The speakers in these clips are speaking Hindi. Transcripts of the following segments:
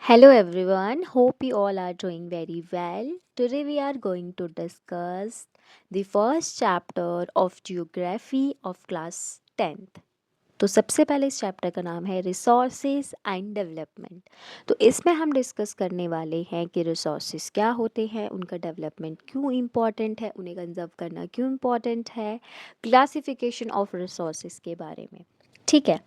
Hello everyone, hope you all are doing very well. Today we are going to discuss the first chapter of geography of class 10th. तो सबसे पहले इस चैप्टर का नाम है रिसोर्सेज एंड डेवलपमेंट। तो इसमें हम डिस्कस करने वाले हैं कि रिसोर्सेज क्या होते हैं, उनका डेवलपमेंट क्यों इम्पॉर्टेंट है, उन्हें कंजर्व करना क्यों इम्पॉर्टेंट है, क्लासिफिकेशन ऑफ रिसोर्सेज के बारे में। ठीक है,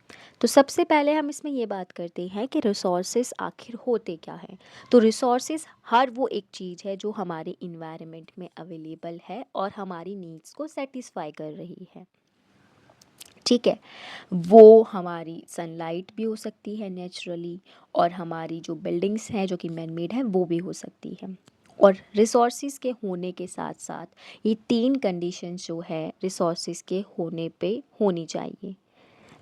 तो सबसे पहले हम इसमें ये बात करते हैं कि रिसोर्सेज आखिर होते क्या हैं। तो रिसोर्सेज हर वो एक चीज़ है जो हमारे इन्वायरमेंट में अवेलेबल है और हमारी नीड्स को सेटिस्फाई कर रही है। ठीक है, वो हमारी सनलाइट भी हो सकती है नेचुरली, और हमारी जो बिल्डिंग्स हैं जो कि मैन मेड हैं वो भी हो सकती है। और रिसोर्सेज के होने के साथ साथ ये तीन कंडीशंस जो है रिसोर्सेज के होने पे होनी चाहिए।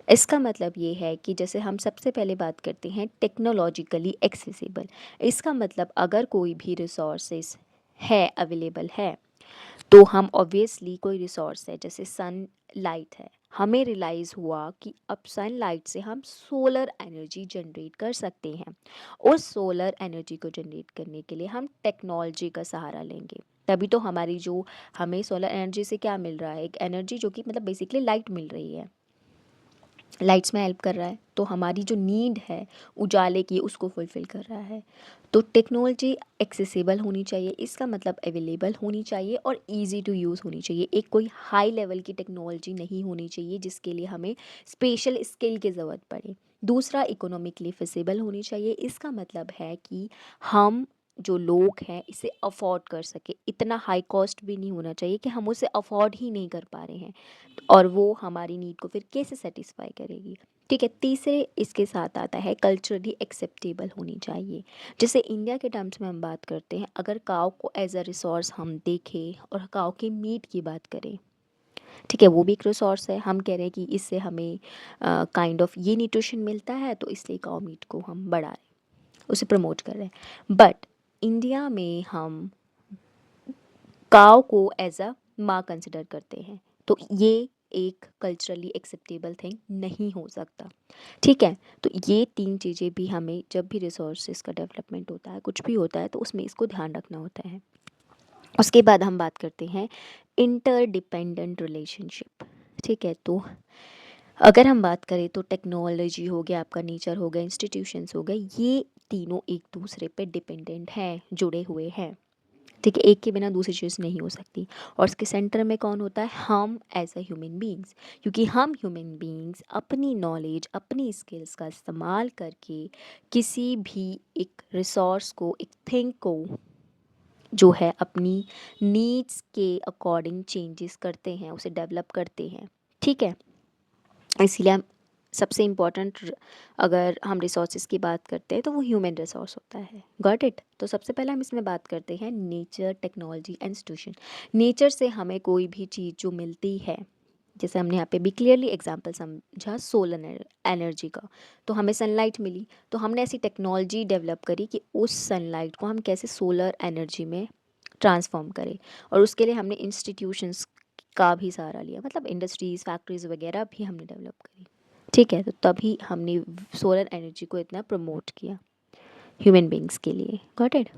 इसका मतलब ये है कि जैसे हम सबसे पहले बात करते हैं टेक्नोलॉजिकली एक्सेसिबल। इसका मतलब अगर कोई भी रिसोर्सेज है अवेलेबल है तो हम ऑब्वियसली कोई रिसोर्स है जैसे सन लाइट है, हमें रियलाइज़ हुआ कि अब सनलाइट से हम सोलर एनर्जी जनरेट कर सकते हैं। उस सोलर एनर्जी को जनरेट करने के लिए हम टेक्नोलॉजी का सहारा लेंगे। तभी तो हमारी जो हमें सोलर एनर्जी से क्या मिल रहा है, एक एनर्जी जो कि मतलब बेसिकली लाइट मिल रही है, लाइट्स में हेल्प कर रहा है, तो हमारी जो नीड है उजाले की उसको फुलफ़िल कर रहा है। तो टेक्नोलॉजी एक्सेसिबल होनी चाहिए, इसका मतलब अवेलेबल होनी चाहिए और इजी टू यूज़ होनी चाहिए। एक कोई हाई लेवल की टेक्नोलॉजी नहीं होनी चाहिए जिसके लिए हमें स्पेशल स्किल की ज़रूरत पड़े। दूसरा, इकोनॉमिकली फिजिबल होनी चाहिए। इसका मतलब है कि हम जो लोग हैं इसे अफोर्ड कर सके, इतना हाई कॉस्ट भी नहीं होना चाहिए कि हम उसे अफोर्ड ही नहीं कर पा रहे हैं, और वो हमारी नीड को फिर कैसे सेटिस्फाई करेगी। ठीक है, तीसरे इसके साथ आता है कल्चरली एक्सेप्टेबल होनी चाहिए। जैसे इंडिया के टर्म्स में हम बात करते हैं, अगर काव को एज अ रिसोर्स हम देखें और काव के मीट की बात करें, ठीक है, वो भी एक रिसोर्स है। हम कह रहे हैं कि इससे हमें काइंड ऑफ ये न्यूट्रिशन मिलता है, तो इसलिए काव मीट को हम बढ़ा रहे हैं, उसे प्रमोट कर रहे हैं। बट इंडिया में हम काव को एज अ माँ कंसिडर करते हैं, तो ये एक कल्चरली एक्सेप्टेबल थिंग नहीं हो सकता। ठीक है, तो ये तीन चीज़ें भी हमें जब भी रिसोर्सेज का डेवलपमेंट होता है, कुछ भी होता है, तो उसमें इसको ध्यान रखना होता है। उसके बाद हम बात करते हैं इंटरडिपेंडेंट रिलेशनशिप। ठीक है, तो अगर हम बात करें तो टेक्नोलॉजी हो गया, आपका नेचर हो गया, इंस्टीट्यूशंस हो गए, ये तीनों एक दूसरे पे डिपेंडेंट हैं, जुड़े हुए हैं। ठीक है, एक के बिना दूसरी चीज़ नहीं हो सकती। और इसके सेंटर में कौन होता है, हम एज अ ह्यूमन बींग्स, क्योंकि हम ह्यूमन बींग्स अपनी नॉलेज, अपनी स्किल्स का इस्तेमाल करके किसी भी एक रिसोर्स को, एक थिंग को जो है अपनी नीड्स के अकॉर्डिंग चेंजेस करते हैं, उसे डेवलप करते हैं। ठीक है, इसलिए हम सबसे इम्पॉर्टेंट, अगर हम रिसोर्सेज की बात करते हैं तो वो ह्यूमन रिसोर्स होता है। Got it. तो सबसे पहले हम इसमें बात करते हैं nature, technology and institution. Nature से हमें कोई भी चीज़ जो मिलती है, जैसे हमने यहाँ पे भी क्लियरली एग्जांपल समझा सोलर एनर्जी का, तो हमें सनलाइट मिली, तो हमने ऐसी टेक्नोलॉजी डेवलप करी कि उस सनलाइट को हम कैसे सोलर एनर्जी में ट्रांसफॉर्म करें। और उसके लिए हमने इंस्टीट्यूशंस का भी सहारा लिया, मतलब इंडस्ट्रीज़, फैक्ट्रीज़ वगैरह भी हमने डेवलप करी। ठीक है, तो तभी हमने सोलर एनर्जी को इतना प्रमोट किया ह्यूमन बींग्स के लिए। Got it.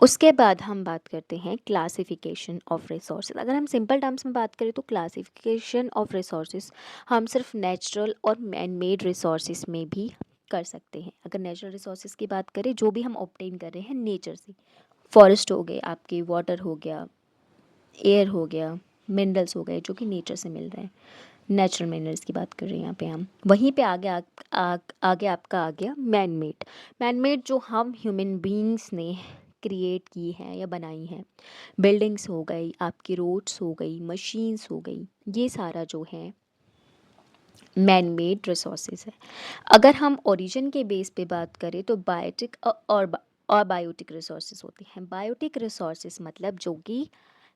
उसके बाद हम बात करते हैं क्लासिफिकेशन ऑफ रिसोर्सेज। अगर हम सिंपल टर्म्स में बात करें तो क्लासिफिकेशन ऑफ रिसोर्सेज हम सिर्फ नेचुरल और मैन मेड रिसोर्सेज में भी कर सकते हैं। अगर नेचुरल रिसोर्सेज की बात करें, जो भी हम ऑब्टेन कर रहे हैं नेचर से, फॉरेस्ट हो गए आपके, वाटर हो गया, एयर हो गया, मिनरल्स हो गए जो कि नेचर से मिल रहे हैं, नेचुरल मिनरल्स की बात कर रहे हैं यहाँ पे हम। वहीं पे आगे आपका आ गया मैन मेड। मैन मेड जो हम ह्यूमन बींग्स ने क्रिएट की हैं या बनाई हैं, बिल्डिंग्स हो गई, आपकी रोड्स हो गई, मशीन्स हो गई, ये सारा जो है मैन मेड रिसोर्सेज है। अगर हम ओरिजिन के बेस पे बात करें तो बायोटिक और बायोटिक रिसोर्सेज होते हैं। बायोटिक रिसोर्सेज मतलब जो कि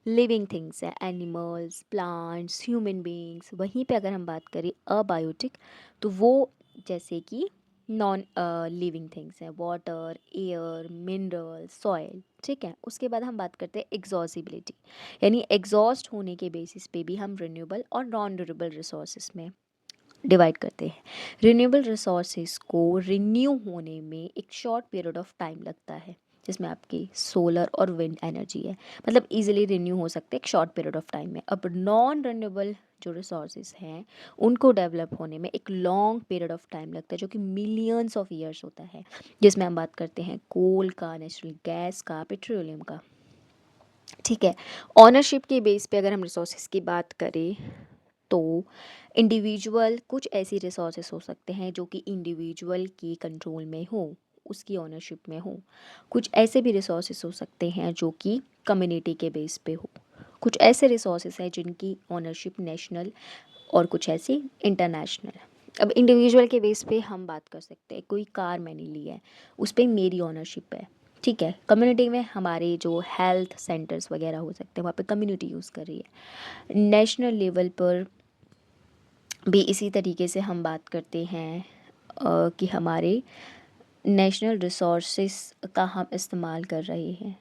लिविंग थिंग्स है, एनिमल्स, प्लांट्स, ह्यूमन बींग्स। वहीं पे अगर हम बात करें अबायोटिक, तो वो जैसे कि नॉन लिविंग थिंग्स हैं, वाटर, एयर, मिनरल, सॉयल। ठीक है, उसके बाद हम बात करते हैं एग्जॉस्टिबिलिटी, यानी एग्जॉस्ट होने के बेसिस पे भी हम रिन्यूएबल और नॉन रिन्यूएबल रिसोर्सेज में डिवाइड करते हैं। रिन्यूएबल रिसोर्सेज को रिन्यू होने में एक शॉर्ट पीरियड ऑफ टाइम लगता है, जिसमें आपकी सोलर और विंड एनर्जी है, मतलब इजीली रिन्यू हो सकते हैं एक शॉर्ट पीरियड ऑफ टाइम में। अब नॉन रिन्यूएबल जो रिसोर्सेज हैं उनको डेवलप होने में एक लॉन्ग पीरियड ऑफ टाइम लगता है, जो कि मिलियंस ऑफ ईयर्स होता है, जिसमें हम बात करते हैं कोल का, नेचुरल गैस का, पेट्रोलियम का। ठीक है। ऑनरशिप के बेस पे अगर हम रिसोर्सेज की बात करें तो इंडिविजुअल कुछ ऐसी रिसोर्सेस हो सकते हैं जो कि इंडिविजुअल की कंट्रोल में हो, उसकी ओनरशिप में हो। कुछ ऐसे भी रिसोर्सेस हो सकते हैं जो कि कम्युनिटी के बेस पे हो। कुछ ऐसे रिसोर्सेस हैं जिनकी ओनरशिप नेशनल और कुछ ऐसी इंटरनेशनल। अब इंडिविजुअल के बेस पे हम बात कर सकते हैं, कोई कार मैंने ली है, उस पर मेरी ओनरशिप है। ठीक है। कम्युनिटी में हमारे जो हेल्थ सेंटर्स वगैरह हो सकते हैं वहाँ पे कम्युनिटी यूज़ कर रही है। नेशनल लेवल पर भी इसी तरीके से हम बात करते हैं कि हमारे नेशनल रिसोर्सेस का हम इस्तेमाल कर रहे हैं।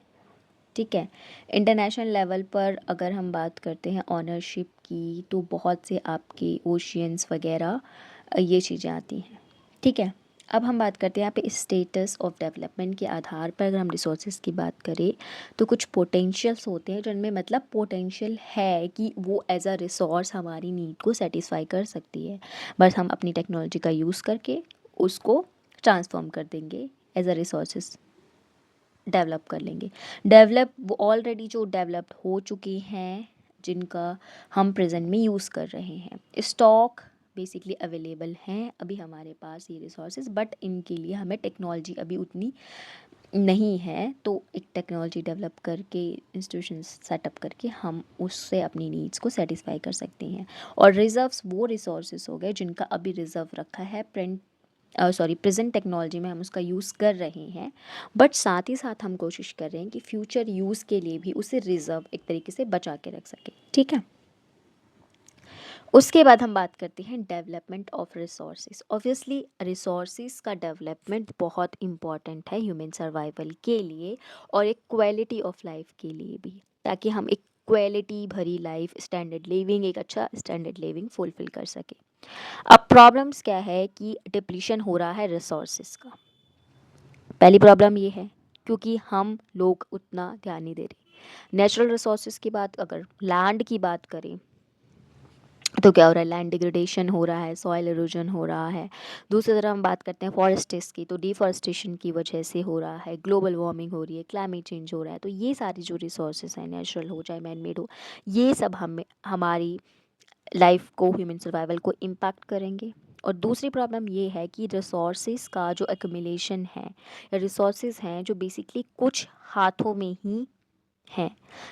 ठीक है। इंटरनेशनल लेवल पर अगर हम बात करते हैं ऑनरशिप की, तो बहुत से आपके ओशियंस वगैरह ये चीज़ें आती हैं। ठीक है। अब हम बात करते हैं यहाँ पे स्टेटस ऑफ डेवलपमेंट के आधार पर। अगर हम रिसोर्सेज की बात करें तो कुछ पोटेंशियल्स होते हैं जिनमें मतलब पोटेंशियल है कि वो एज अ रिसोर्स हमारी नीड को सेटिस्फाई कर सकती है, बस हम अपनी टेक्नोलॉजी का यूज़ करके उसको ट्रांसफॉर्म कर देंगे, एज अ रिसोर्सेज डेवलप कर लेंगे। डेवलप वो ऑलरेडी जो डेवलप्ड हो चुके हैं, जिनका हम प्रेजेंट में यूज़ कर रहे हैं। स्टॉक बेसिकली अवेलेबल हैं अभी हमारे पास ये रिसोर्सेज, बट इनके लिए हमें टेक्नोलॉजी अभी उतनी नहीं है, तो एक टेक्नोलॉजी डेवलप करके इंस्टीट्यूशन सेटअप करके हम उससे अपनी नीड्स को सेटिस्फाई कर सकते हैं। और रिजर्व्स वो रिसोर्सेज हो गए जिनका अभी रिजर्व रखा है, प्रेजेंट टेक्नोलॉजी में हम उसका यूज़ कर रहे हैं, बट साथ ही साथ हम कोशिश कर रहे हैं कि फ्यूचर यूज़ के लिए भी उसे रिजर्व एक तरीके से बचा के रख सकें। ठीक है। उसके बाद हम बात करते हैं development of resources. Obviously resources का डेवलपमेंट बहुत इम्पॉर्टेंट है ह्यूमन सर्वाइवल के लिए और एक क्वालिटी ऑफ लाइफ के लिए भी, ताकि हम एक क्वालिटी भरी लाइफ, स्टैंडर्ड लिविंग, एक अच्छा स्टैंडर्ड लिविंग फुलफिल कर सके। अब प्रॉब्लम्स क्या है कि डिप्लीशन हो रहा है रिसोर्सेज का। पहली प्रॉब्लम ये है क्योंकि हम लोग उतना ध्यान नहीं दे रहे। नेचुरल रिसोर्सेज की बात, अगर लैंड की बात करें तो क्या हो रहा है, लैंड डिग्रेडेशन हो रहा है, सॉइल इरोजन हो रहा है। दूसरी तरफ हम बात करते हैं फॉरेस्टेस की, तो डिफॉरेस्टेशन की वजह से हो रहा है, ग्लोबल वार्मिंग हो रही है, क्लाइमेट चेंज हो रहा है। तो ये सारी जो रिसोर्सेज हैं, नेचुरल हो चाहे मैन मेड हो, ये सब हमें हमारी लाइफ को, ह्यूमन सर्वाइवल को इम्पैक्ट करेंगे। और दूसरी प्रॉब्लम ये है कि रिसोर्सेज का जो एक्यूमुलेशन है, या रिसोर्सेज हैं जो बेसिकली कुछ हाथों में ही हैं,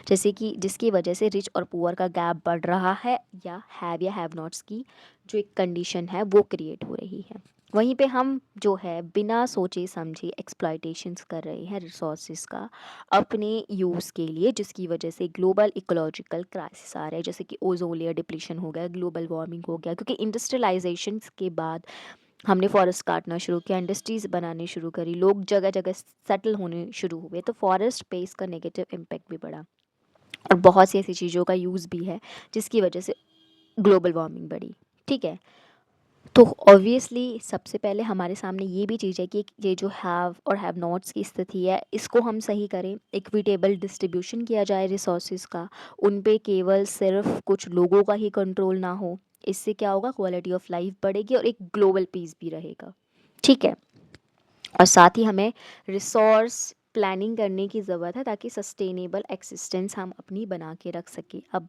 जैसे कि जिसकी वजह से रिच और पुअर का गैप बढ़ रहा है, या हैव नॉट्स की जो एक कंडीशन है वो क्रिएट हो रही है। वहीं पे हम जो है बिना सोचे समझे एक्सप्लॉयटेशंस कर रहे हैं रिसोर्सेज का अपने यूज़ के लिए, जिसकी वजह से ग्लोबल इकोलॉजिकल क्राइसिस आ रहा है, जैसे कि ओजोन लेयर डिप्लीशन हो गया, ग्लोबल वार्मिंग हो गया, क्योंकि इंडस्ट्रियलाइजेशन के बाद हमने फॉरेस्ट काटना शुरू किया, इंडस्ट्रीज़ बनानी शुरू करी, लोग जगह जगह सेटल होने शुरू हुए, तो फॉरेस्ट पे इसका नेगेटिव इम्पैक्ट भी बढ़ा। और बहुत सी ऐसी चीज़ों का यूज़ भी है जिसकी वजह से ग्लोबल वार्मिंग बढ़ी। ठीक है। तो ऑब्वियसली सबसे पहले हमारे सामने ये भी चीज़ है कि ये जो हैव और हैव नॉट्स की स्थिति है, इसको हम सही करें, इक्विटेबल डिस्ट्रीब्यूशन किया जाए रिसोर्सेज का, उन पे केवल सिर्फ कुछ लोगों का ही कंट्रोल ना हो। इससे क्या होगा, क्वालिटी ऑफ लाइफ बढ़ेगी और एक ग्लोबल पीस भी रहेगा। ठीक है। और साथ ही हमें रिसोर्स प्लानिंग करने की ज़रूरत है ताकि सस्टेनेबल एक्सिस्टेंस हम अपनी बना के रख सकें। अब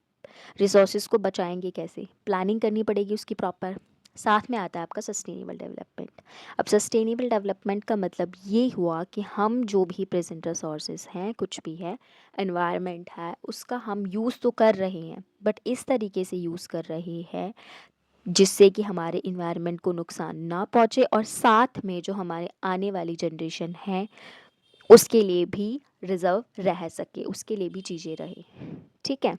रिसोर्सेज को बचाएंगे कैसे, प्लानिंग करनी पड़ेगी उसकी प्रॉपर। साथ में आता है आपका सस्टेनेबल डेवलपमेंट। अब सस्टेनेबल डेवलपमेंट का मतलब ये हुआ कि हम जो भी प्रेजेंट रिसोर्सेज हैं, कुछ भी है, एनवायरनमेंट है, उसका हम यूज़ तो कर रहे हैं, बट इस तरीके से यूज़ कर रहे हैं जिससे कि हमारे इन्वायरमेंट को नुकसान ना पहुँचे, और साथ में जो हमारे आने वाली जनरेशन है उसके लिए भी रिजर्व रह सके, उसके लिए भी चीज़ें रहे। ठीक है।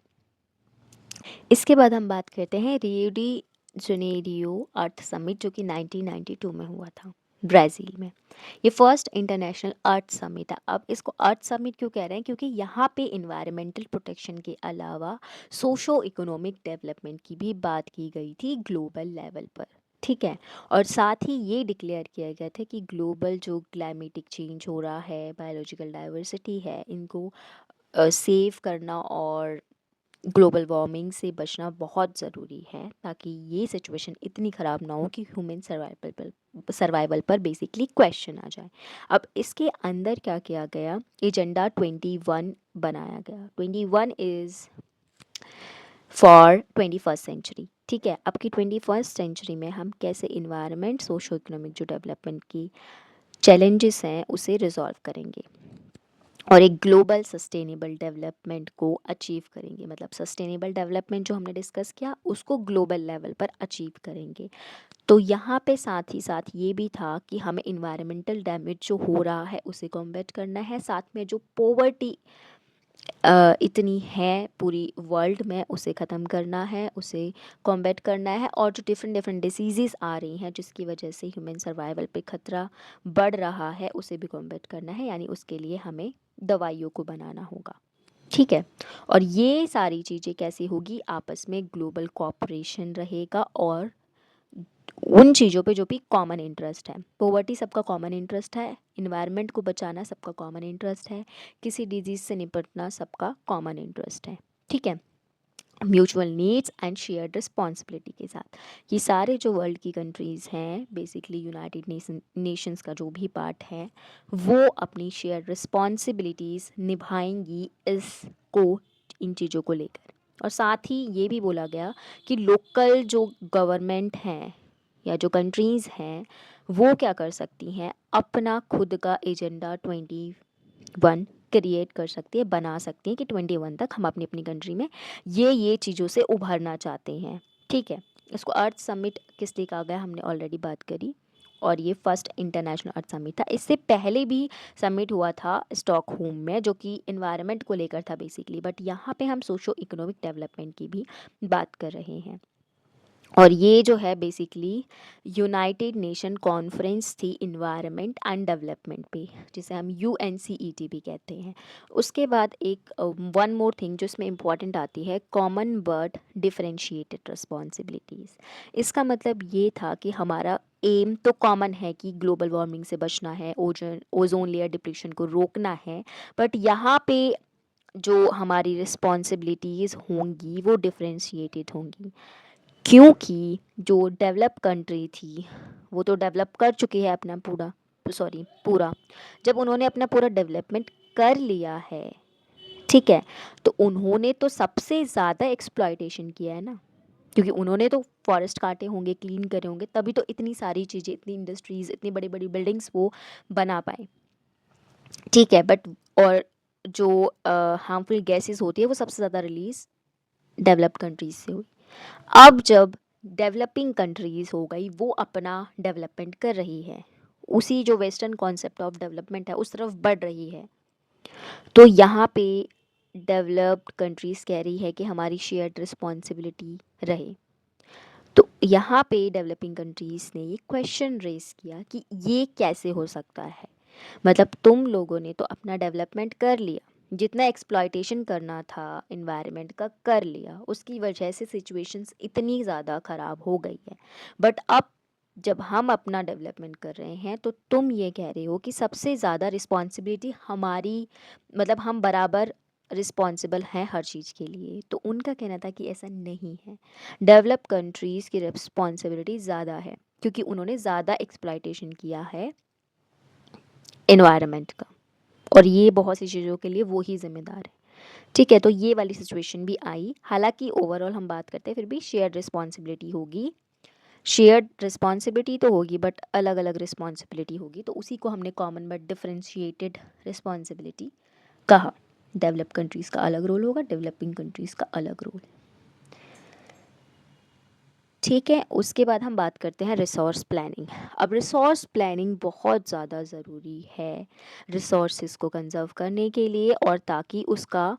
इसके बाद हम बात करते हैं रियो डी जनेरियो अर्थ समिट, जो कि 1992 में हुआ था ब्राज़ील में। ये फर्स्ट इंटरनेशनल अर्थ समिट है। अब इसको अर्थ समिट क्यों कह रहे हैं, क्योंकि यहाँ पे इन्वायरमेंटल प्रोटेक्शन के अलावा सोशो इकोनॉमिक डेवलपमेंट की भी बात की गई थी ग्लोबल लेवल पर। ठीक है। और साथ ही ये डिक्लेयर किया गया था कि ग्लोबल जो क्लाइमेटिक चेंज हो रहा है, बायोलॉजिकल डाइवर्सिटी है, इनको सेव करना और ग्लोबल वार्मिंग से बचना बहुत ज़रूरी है, ताकि ये सिचुएशन इतनी ख़राब ना हो कि ह्यूमन सर्वाइवल पर बेसिकली क्वेश्चन आ जाए। अब इसके अंदर क्या किया गया, एजेंडा 21 बनाया गया। 21 इज़ फॉर 21st सेंचुरी। ठीक है, अब की 21st सेंचुरी में हम कैसे इन्वायरमेंट, सोशो इकोनॉमिक जो डेवलपमेंट की चैलेंजेस हैं उसे रिजॉल्व करेंगे और एक ग्लोबल सस्टेनेबल डेवलपमेंट को अचीव करेंगे। मतलब सस्टेनेबल डेवलपमेंट जो हमने डिस्कस किया उसको ग्लोबल लेवल पर अचीव करेंगे। तो यहाँ पे साथ ही साथ ये भी था कि हमें इन्वायरमेंटल डैमेज जो हो रहा है उसे कॉम्बैट करना है, साथ में जो पोवर्टी इतनी है पूरी वर्ल्ड में उसे ख़त्म करना है, उसे कॉम्बैट करना है, और जो डिफरेंट डिफरेंट डिसीज़ेज़ आ रही हैं जिसकी वजह से ह्यूमन सर्वाइवल पे ख़तरा बढ़ रहा है उसे भी कॉम्बैट करना है, यानी उसके लिए हमें दवाइयों को बनाना होगा। ठीक है। और ये सारी चीज़ें कैसी होगी, आपस में ग्लोबल कोऑपरेशन रहेगा और उन चीज़ों पे जो भी कॉमन इंटरेस्ट है। पोवर्टी सबका कॉमन इंटरेस्ट है, इन्वायरमेंट को बचाना सबका कॉमन इंटरेस्ट है, किसी डिजीज़ से निपटना सबका कॉमन इंटरेस्ट है। ठीक है। Mutual needs and shared responsibility के साथ ये सारे जो वर्ल्ड की कंट्रीज़ हैं, बेसिकली यूनाइटेड नेशंस का जो भी पार्ट है, वो अपनी शेयर्ड रिस्पॉन्सिबिलिटीज़ निभाएंगी इसको, इन चीज़ों को लेकर। और साथ ही ये भी बोला गया कि लोकल जो गवर्नमेंट हैं या जो कंट्रीज़ हैं वो क्या कर सकती हैं, अपना खुद का एजेंडा 21 क्रिएट कर सकती है, बना सकती हैं कि 21 तक हम अपनी अपनी कंट्री में ये चीज़ों से उभरना चाहते हैं। ठीक है। इसको अर्थ समिट किस लिए कहा गया, हमने ऑलरेडी बात करी, और ये फर्स्ट इंटरनेशनल अर्थ समिट था। इससे पहले भी समिट हुआ था स्टॉकहोम में, जो कि इन्वायरमेंट को लेकर था बेसिकली, बट यहाँ पे हम सोशो इकोनॉमिक डेवलपमेंट की भी बात कर रहे हैं। और ये जो है बेसिकली यूनाइटेड नेशन कॉन्फ्रेंस थी इन्वायरमेंट एंड डेवलपमेंट पे, जिसे हम UNCED भी कहते हैं। उसके बाद एक वन मोर थिंग जो इसमें इम्पॉर्टेंट आती है, कॉमन बट डिफरेंशिएटेड रिस्पॉन्सिबिलिटीज़। इसका मतलब ये था कि हमारा एम तो कॉमन है कि ग्लोबल वार्मिंग से बचना है, ओजोन लेयर डिप्लीशन को रोकना है, बट यहाँ पे जो हमारी रिस्पॉन्सिबिलिटीज़ होंगी वो डिफरेंशिएटेड होंगी, क्योंकि जो डेवलप कंट्री थी वो तो डेवलप कर चुकी है अपना पूरा, जब उन्होंने अपना पूरा डेवलपमेंट कर लिया है, ठीक है, तो उन्होंने तो सबसे ज़्यादा एक्सप्लॉयटेशन किया है ना, क्योंकि उन्होंने तो फॉरेस्ट काटे होंगे, क्लीन करे होंगे, तभी तो इतनी सारी चीज़ें, इतनी इंडस्ट्रीज़, इतनी बड़ी बड़ी बिल्डिंग्स वो बना पाए। ठीक है, बट और जो हार्मफुल गैसेस होती है वो सबसे ज़्यादा रिलीज डेवलप्ड कंट्रीज से हुई। अब जब डेवलपिंग कंट्रीज़ हो गई वो अपना डेवलपमेंट कर रही है, उसी जो वेस्टर्न कॉन्सेप्ट ऑफ डेवलपमेंट है उस तरफ बढ़ रही है, तो यहाँ पे डेवलप्ड कंट्रीज़ कह रही है कि हमारी शेयर्ड रिस्पॉन्सिबिलिटी रहे। तो यहाँ पे डेवलपिंग कंट्रीज़ ने ये क्वेश्चन रेस किया कि ये कैसे हो सकता है, मतलब तुम लोगों ने तो अपना डेवलपमेंट कर लिया, जितना एक्सप्लॉयटेशन करना था इन्वायरमेंट का कर लिया, उसकी वजह से सिचुएशंस इतनी ज़्यादा ख़राब हो गई है, बट अब जब हम अपना डेवलपमेंट कर रहे हैं तो तुम ये कह रहे हो कि सबसे ज़्यादा रिस्पॉन्सिबिलिटी हमारी, मतलब हम बराबर रिस्पॉन्सिबल हैं हर चीज़ के लिए। तो उनका कहना था कि ऐसा नहीं है, डेवलप कंट्रीज़ की रिस्पॉन्सिबिलिटी ज़्यादा है, क्योंकि उन्होंने ज़्यादा एक्सप्लॉयटेशन किया है इन्वायरमेंट का, और ये बहुत सी चीज़ों के लिए वो ही जिम्मेदार है। ठीक है, तो ये वाली सिचुएशन भी आई। हालांकि ओवरऑल हम बात करते हैं फिर भी शेयर्ड रिस्पॉन्सिबिलिटी होगी, शेयर्ड रिस्पॉन्सिबिलिटी तो होगी बट अलग अलग रिस्पॉन्सिबिलिटी होगी, तो उसी को हमने कॉमन बट डिफरेंशिएटेड रिस्पॉन्सिबिलिटी कहा। डेवलप कंट्रीज़ का अलग रोल होगा, डेवलपिंग कंट्रीज़ का अलग रोल। ठीक है, उसके बाद हम बात करते हैं रिसोर्स प्लानिंग। अब रिसोर्स प्लानिंग बहुत ज़्यादा ज़रूरी है रिसोर्सेज को कंजर्व करने के लिए, और ताकि उसका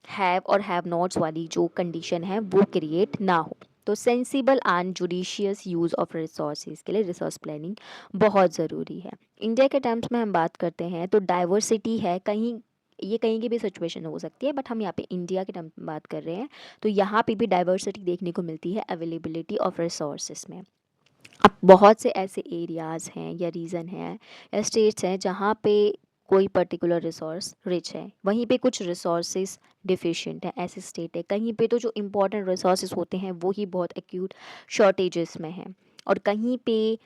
हैव और हैव नॉट्स वाली जो कंडीशन है वो क्रिएट ना हो। तो sensible and judicious use of resources के लिए रिसोर्स प्लानिंग बहुत ज़रूरी है। इंडिया के टर्म्स में हम बात करते हैं तो डाइवर्सिटी है, कहीं ये कहीं की भी सिचुएशन हो सकती है, बट हम यहाँ पे इंडिया के टर्म में बात कर रहे हैं, तो यहाँ पे भी डाइवर्सिटी देखने को मिलती है अवेलेबिलिटी ऑफ रिसोर्सेज में। अब बहुत से ऐसे एरियाज़ हैं या रीजन हैं या स्टेट्स हैं जहाँ पे कोई पर्टिकुलर रिसोर्स रिच है, वहीं पे कुछ रिसोर्सेज डिफिशिएंट है। ऐसे स्टेट है कहीं पे तो जो इम्पोर्टेंट रिसोर्सेज होते हैं वो ही बहुत एक्यूट शॉर्टेजेस में हैं, और कहीं पे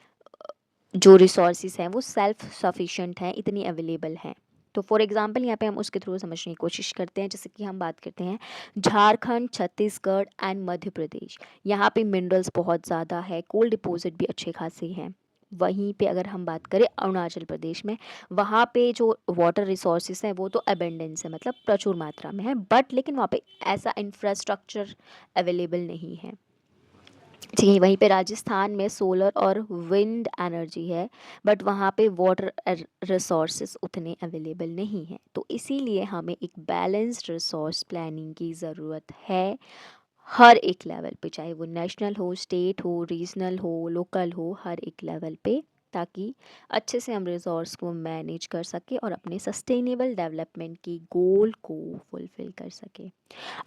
जो रिसोर्सेज हैं वो सेल्फ सफिशिएंट हैं, इतनी अवेलेबल हैं। तो फॉर एग्जांपल यहाँ पे हम उसके थ्रू समझने की कोशिश करते हैं। जैसे कि हम बात करते हैं झारखंड, छत्तीसगढ़ एंड मध्य प्रदेश। यहाँ पे मिनरल्स बहुत ज़्यादा है, कोल डिपॉजिट भी अच्छे खासे हैं। वहीं पे अगर हम बात करें अरुणाचल प्रदेश में, वहाँ पे जो वाटर रिसोर्सेज हैं वो तो अबेंडेंस है, मतलब प्रचुर मात्रा में है, बट लेकिन वहाँ पे ऐसा इंफ्रास्ट्रक्चर अवेलेबल नहीं है। ठीक है, वहीं पे राजस्थान में सोलर और विंड एनर्जी है, बट वहाँ पे वाटर रिसोर्सेज उतने अवेलेबल नहीं हैं। तो इसीलिए हमें एक बैलेंस्ड रिसोर्स प्लानिंग की ज़रूरत है हर एक लेवल पे, चाहे वो नेशनल हो, स्टेट हो, रीजनल हो, लोकल हो, हर एक लेवल पे, ताकि अच्छे से हम रिसोर्स को मैनेज कर सके और अपने सस्टेनेबल डेवलपमेंट की गोल को फुलफिल कर सके।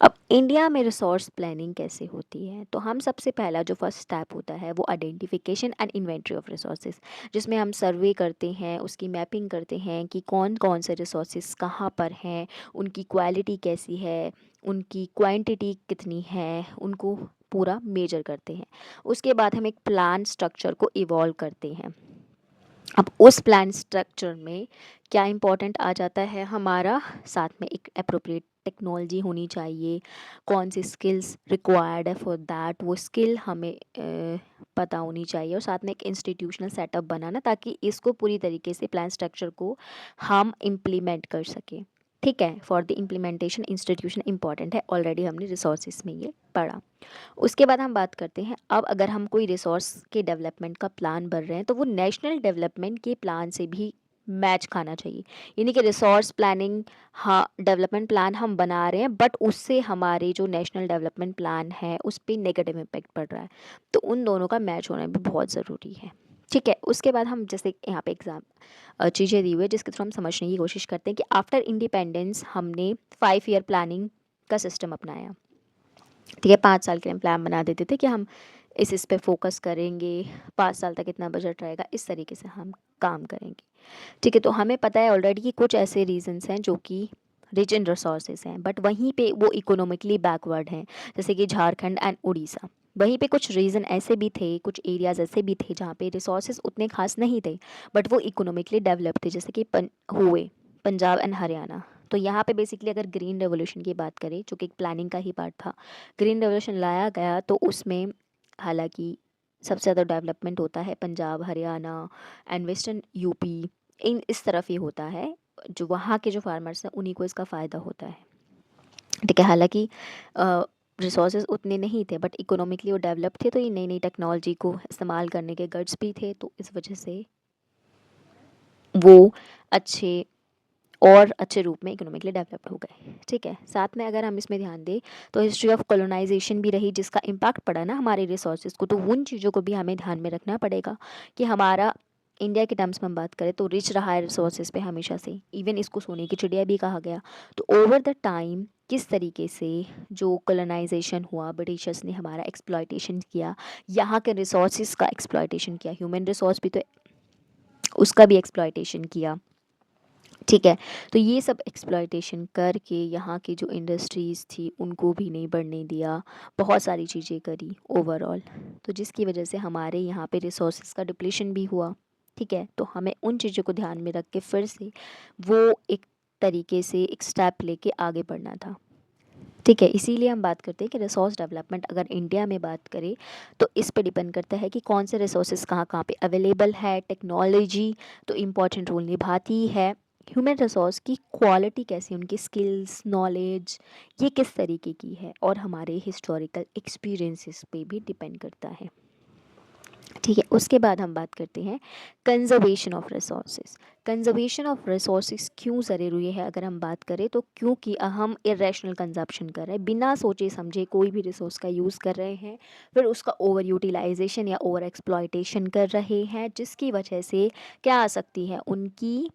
अब इंडिया में रिसोर्स प्लानिंग कैसे होती है, तो हम सबसे पहला जो फर्स्ट स्टेप होता है वो identification and inventory of resources, जिसमें हम सर्वे करते हैं, उसकी मैपिंग करते हैं कि कौन कौन से रिसोर्सेज कहाँ पर हैं, उनकी क्वालिटी कैसी है, उनकी क्वांटिटी कितनी है, उनको पूरा मेजर करते हैं। उसके बाद हम एक प्लान स्ट्रक्चर को इवॉल्व करते हैं। अब उस प्लान स्ट्रक्चर में क्या इम्पोर्टेंट आ जाता है हमारा, साथ में एक अप्रोप्रिएट टेक्नोलॉजी होनी चाहिए, कौन सी स्किल्स रिक्वायर्ड है फॉर दैट, वो स्किल हमें पता होनी चाहिए, और साथ में एक इंस्टीट्यूशनल सेटअप बनाना ताकि इसको पूरी तरीके से प्लान स्ट्रक्चर को हम इम्प्लीमेंट कर सकें। ठीक है, for the implementation institution important है, ऑलरेडी हमने रिसोर्सेज में ये पढ़ा। उसके बाद हम बात करते हैं, अब अगर हम कोई रिसोर्स के डेवलपमेंट का प्लान बन रहे हैं तो वो नेशनल डेवलपमेंट के प्लान से भी मैच खाना चाहिए। यानी कि रिसोर्स प्लानिंग, हाँ, डेवलपमेंट प्लान हम बना रहे हैं बट उससे हमारे जो नेशनल डेवलपमेंट प्लान है उस पर नेगेटिव इम्पैक्ट पड़ रहा है, तो उन दोनों का मैच होना भी बहुत ज़रूरी है। ठीक है, उसके बाद हम जैसे यहाँ पे एग्जाम चीज़ें दी हुई है जिसके थ्रू हम समझने की कोशिश करते हैं कि आफ्टर इंडिपेंडेंस हमने 5 ईयर प्लानिंग का सिस्टम अपनाया। ठीक है, 5 साल के लिए हम प्लान बना देते थे कि हम इस पे फोकस करेंगे, 5 साल तक इतना बजट रहेगा, इस तरीके से हम काम करेंगे। ठीक है, तो हमें पता है ऑलरेडी कि कुछ ऐसे रीजंस हैं जो कि रिच इन रिसोर्सेज हैं बट वहीं पे वो इकोनॉमिकली बैकवर्ड हैं, जैसे कि झारखंड एंड उड़ीसा। वहीं पे कुछ रीज़न ऐसे भी थे, कुछ एरियाज़ ऐसे भी थे जहाँ पे रिसोर्सेज उतने खास नहीं थे बट वो इकोनॉमिकली डेवलप थे, जैसे कि हुए पंजाब एंड हरियाणा। तो यहाँ पे बेसिकली अगर ग्रीन रेवोल्यूशन की बात करें, जो कि एक प्लानिंग का ही पार्ट था, ग्रीन रेवोल्यूशन लाया गया तो उसमें हालांकि सबसे ज़्यादा डेवलपमेंट होता है Punjab, Haryana and western UP, इन इस तरफ ही होता है। जो वहाँ के जो फार्मर्स हैं उन्हीं को इसका फ़ायदा होता है। ठीक है, हालांकि रिसोर्सेज उतने नहीं थे बट इकोनॉमिकली वो डेवलप थे, तो ये नई नई टेक्नोलॉजी को इस्तेमाल करने के गट्स भी थे, तो इस वजह से वो अच्छे और अच्छे रूप में इकोनॉमिकली डेवलप्ड हो गए। ठीक है, साथ में अगर हम इसमें ध्यान दें तो हिस्ट्री ऑफ कॉलोनाइजेशन भी रही जिसका इम्पैक्ट पड़ा ना हमारे रिसोर्सेज को, तो उन चीज़ों को भी हमें ध्यान में रखना पड़ेगा कि हमारा इंडिया के टर्म्स में हम बात करें तो रिच रहा है रिसोर्सेज पे हमेशा से, इवन इसको सोने की चिड़िया भी कहा गया। तो ओवर द टाइम किस तरीके से जो कॉलोनाइजेशन हुआ, ब्रिटिशर्स ने हमारा एक्सप्लॉयटेशन किया, यहाँ के रिसोर्सेज का एक्सप्लॉयटेशन किया, ह्यूमन रिसोर्स भी तो उसका भी एक्सप्लॉयटेशन किया। ठीक है, तो ये सब एक्सप्लॉयटेशन करके यहाँ की जो इंडस्ट्रीज़ थी उनको भी नहीं बढ़ने दिया, बहुत सारी चीज़ें करी ओवरऑल, तो जिसकी वजह से हमारे यहाँ पे रिसोर्सेज का डिप्लीशन भी हुआ। ठीक है, तो हमें उन चीज़ों को ध्यान में रख के फिर से वो एक तरीके से एक स्टेप लेके आगे बढ़ना था। ठीक है, इसीलिए हम बात करते हैं कि रिसोर्स डेवलपमेंट अगर इंडिया में बात करें तो इस पे डिपेंड करता है कि कौन से रिसोर्सेज कहाँ कहाँ पे अवेलेबल है। टेक्नोलॉजी तो इम्पॉर्टेंट रोल निभाती ही है, ह्यूमन रिसोर्स की क्वालिटी कैसी, उनकी स्किल्स, नॉलेज, ये किस तरीके की है, और हमारे हिस्टोरिकल एक्सपीरियंसेस पे भी डिपेंड करता है। ठीक है, उसके बाद हम बात करते हैं conservation of resources. Conservation of resources क्यों ज़रूरी है अगर हम बात करें तो क्योंकि हम इरेशनल कंजप्शन कर रहे हैं, बिना सोचे समझे कोई भी रिसोर्स का यूज़ कर रहे हैं, फिर उसका ओवर यूटिलाइजेशन या ओवर एक्सप्लॉयटेशन कर रहे हैं, जिसकी वजह से क्या आ सकती है, उनकी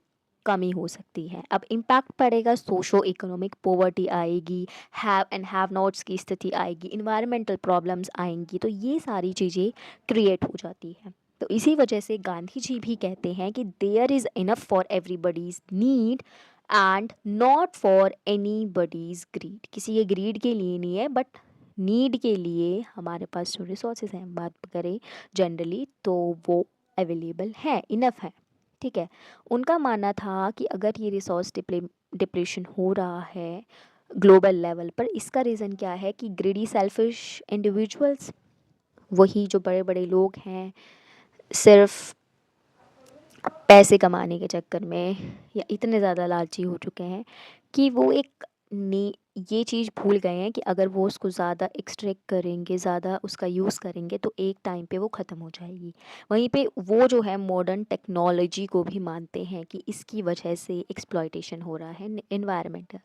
कमी हो सकती है। अब इम्पैक्ट पड़ेगा, सोशो इकोनॉमिक पॉवर्टी आएगी, हैव एंड हैव नॉट्स की स्थिति आएगी, इन्वायरमेंटल प्रॉब्लम्स आएंगी, तो ये सारी चीज़ें क्रिएट हो जाती हैं। तो इसी वजह से गांधी जी भी कहते हैं कि there is enough for everybody's need and not for anybody's greed. किसी के ग्रीड के लिए नहीं है, बट नीड के लिए हमारे पास जो रिसोर्सेज हैं, बात करें जनरली, तो वो अवेलेबल है, इनफ है। ठीक है। उनका मानना था कि अगर ये रिसोर्स डिप्लेशन हो रहा है ग्लोबल लेवल पर, इसका रीज़न क्या है कि ग्रीडी सेल्फिश इंडिविजुअल्स, वही जो बड़े बड़े लोग हैं, सिर्फ पैसे कमाने के चक्कर में या इतने ज़्यादा लालची हो चुके हैं कि वो एक ने ये चीज़ भूल गए हैं कि अगर वो उसको ज़्यादा एक्सट्रैक्ट करेंगे, ज़्यादा उसका यूज़ करेंगे, तो एक टाइम पे वो ख़त्म हो जाएगी। वहीं पे वो जो है मॉडर्न टेक्नोलॉजी को भी मानते हैं कि इसकी वजह से एक्सप्लॉयटेशन हो रहा है एनवायरनमेंट,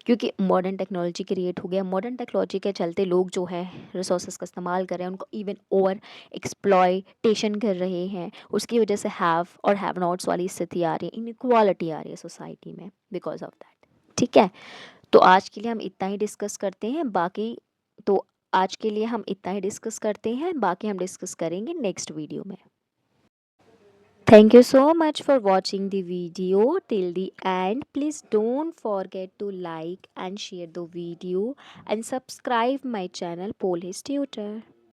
क्योंकि मॉडर्न टेक्नोलॉजी क्रिएट हो गया। मॉडर्न टेक्नोलॉजी के चलते लोग जो है रिसोर्सेज का इस्तेमाल कर रहे हैं, उनको इवन ओवर एक्सप्लॉयटेशन कर रहे हैं। उसकी वजह से हैव और हैव नॉट्स वाली स्थिति आ रही है, इनइक्वालिटी आ रही है सोसाइटी में बिकॉज ऑफ दैट। ठीक है। तो आज के लिए हम इतना ही डिस्कस करते हैं, बाकी तो आज के लिए हम इतना ही डिस्कस करते हैं, बाकी हम डिस्कस करेंगे नेक्स्ट वीडियो में। Thank you so much for watching the video till the end. Please don't forget to like and share the video and subscribe my channel Polish Tutor.